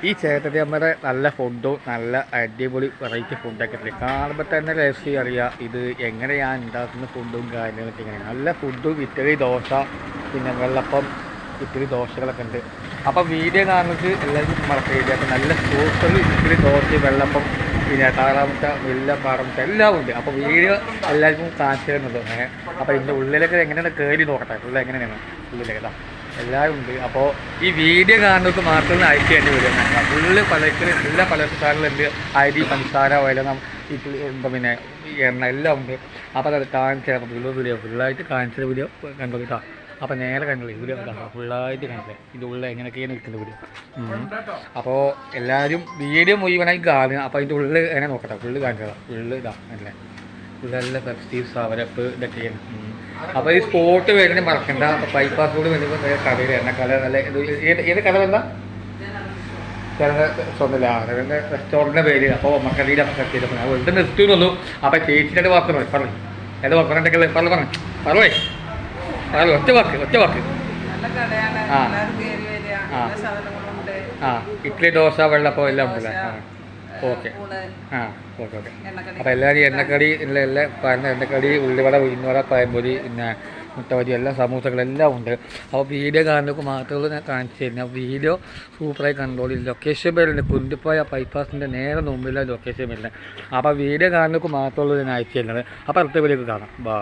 ഈ ചേട്ടത്തി നമ്മുടെ നല്ല ഫുഡും നല്ല അടിപൊളി വെറൈറ്റി ഫുഡൊക്കെ ഇല്ലേ, കാണുമ്പോൾ തന്നെ രഹസ്യം അറിയാം ഇത് എങ്ങനെയാണ് ഉണ്ടാക്കുന്ന ഫുഡും കാര്യങ്ങളൊക്കെ ഇങ്ങനെ. നല്ല ഫുഡും ഇത്തിരി ദോശ, പിന്നെ വെള്ളപ്പം, ഇത്തിരി ദോശകളൊക്കെ ഉണ്ട്. അപ്പോൾ വീഡിയോ കാണുന്നത് എല്ലാവർക്കും മറക്കരുത്. അപ്പോൾ നല്ല സൂപ്പർ ഇത്തിരി ദോശ, വെള്ളപ്പം, പിന്നെ താറാമുട്ട, പാറമുട്ട എല്ലാം ഉണ്ട്. അപ്പോൾ വീഡിയോ എല്ലാവർക്കും കാണിച്ചു തരുന്നത്. അപ്പോൾ ഇതിൻ്റെ ഉള്ളിലൊക്കെ എങ്ങനെയാണ് കയറി നോക്കട്ടെ, ഉള്ളിൽ എങ്ങനെയാണ് ഉള്ളിലേക്ക് എല്ലാവരും ഉണ്ട്. അപ്പോൾ ഈ വീഡിയോ കാണുന്നവർക്ക് മാത്രമേ അയച്ചു ചെയ്യേണ്ട വീഡിയോ കാണാം. ഫുള്ള് പലചരക്ക് എല്ലാ പലചരക്കാരിലുണ്ട്. അരി, പഞ്ചസാര, വെള്ളം, എന്താ പിന്നെ എണ്ണ എല്ലാം ഉണ്ട്. അപ്പോൾ അത് കാണിച്ച വീഡിയോ ഫുള്ളായിട്ട് കാണിച്ച വീഡിയോ കണ്ടു കേട്ടോ. അപ്പോൾ നേരെ കണ്ടില്ലേ വീഡിയോ കാണാം, ഫുള്ളായിട്ട് കാണില്ലേ ഇത് ഉള്ളിൽ എങ്ങനെയൊക്കെയാണ് നിൽക്കുന്ന വീഡിയോ. അപ്പോൾ എല്ലാവരും വീഡിയോ മുഴുവനായി കാണുക. അപ്പോൾ അതിൻ്റെ ഉള്ളിൽ എങ്ങനെ നോക്കട്ടെ, ഫുള്ള് കാണിച്ചതാണ്. ഫുള്ള് ഇതാ അല്ലേ, ഫുള്ളെല്ലാം പെപ്സി, സവരപ്പ് ഇതൊക്കെയാണ്. അപ്പോൾ ഈ സ്പോട്ട് വരുന്നത് മറക്കണ്ട. അപ്പോൾ ബൈപ്പാസ് റോഡ് വരുമ്പോൾ കടയിൽ എണ്ണക്കട നല്ല ഏത് കട വന്ന ചില സ്വന്തം അതിൻ്റെ റെസ്റ്റോറൻറ്റിൻ്റെ പേര്. അപ്പോൾ മക്കളീടെ കത്തിയിട്ട് ഞാൻ വെറുതെ നിർത്തുന്നുള്ളൂ. അപ്പോൾ ചേച്ചിയുടെ വാക്ക് മതി പറഞ്ഞു, ഏത് വാക്കുണ്ടെങ്കിൽ പറഞ്ഞേ ഒറ്റ വാക്ക്. ഇഡ്ഡലി, ദോശ, വെള്ളപ്പം എല്ലാം ഉണ്ടല്ലേ? Okay okay. അപ്പോൾ എല്ലാവരും എണ്ണക്കടി എല്ലാ പറഞ്ഞ എണ്ണക്കടി, ഉള്ളിവട, ഉഴുന്നുവട, പഴംപൊരി, പിന്നെ മുട്ടവരി എല്ലാം സമൂസകളെല്ലാം ഉണ്ട്. അപ്പോൾ വീഡിയോ കാണുന്നവർക്ക് മാത്രമേ ഞാൻ കാണിച്ചു തരുന്നത്. വീഡിയോ സൂപ്പറായി കണ്ടോളൂ. ലൊക്കേഷൻ വരുന്നുണ്ട്, കുന്തിപ്പോയ ബൈപ്പാസിൻ്റെ നേരെ മുമ്പിലാണ് ലൊക്കേഷൻ വരുന്നത്. അപ്പോൾ വീഡിയോ കാണുന്നവർക്ക് മാത്രമുള്ളൂ ഞാൻ അയച്ചു തരുന്നത്. അപ്പോൾ അടുത്ത വീഡിയോ കാണാം. ബൈ.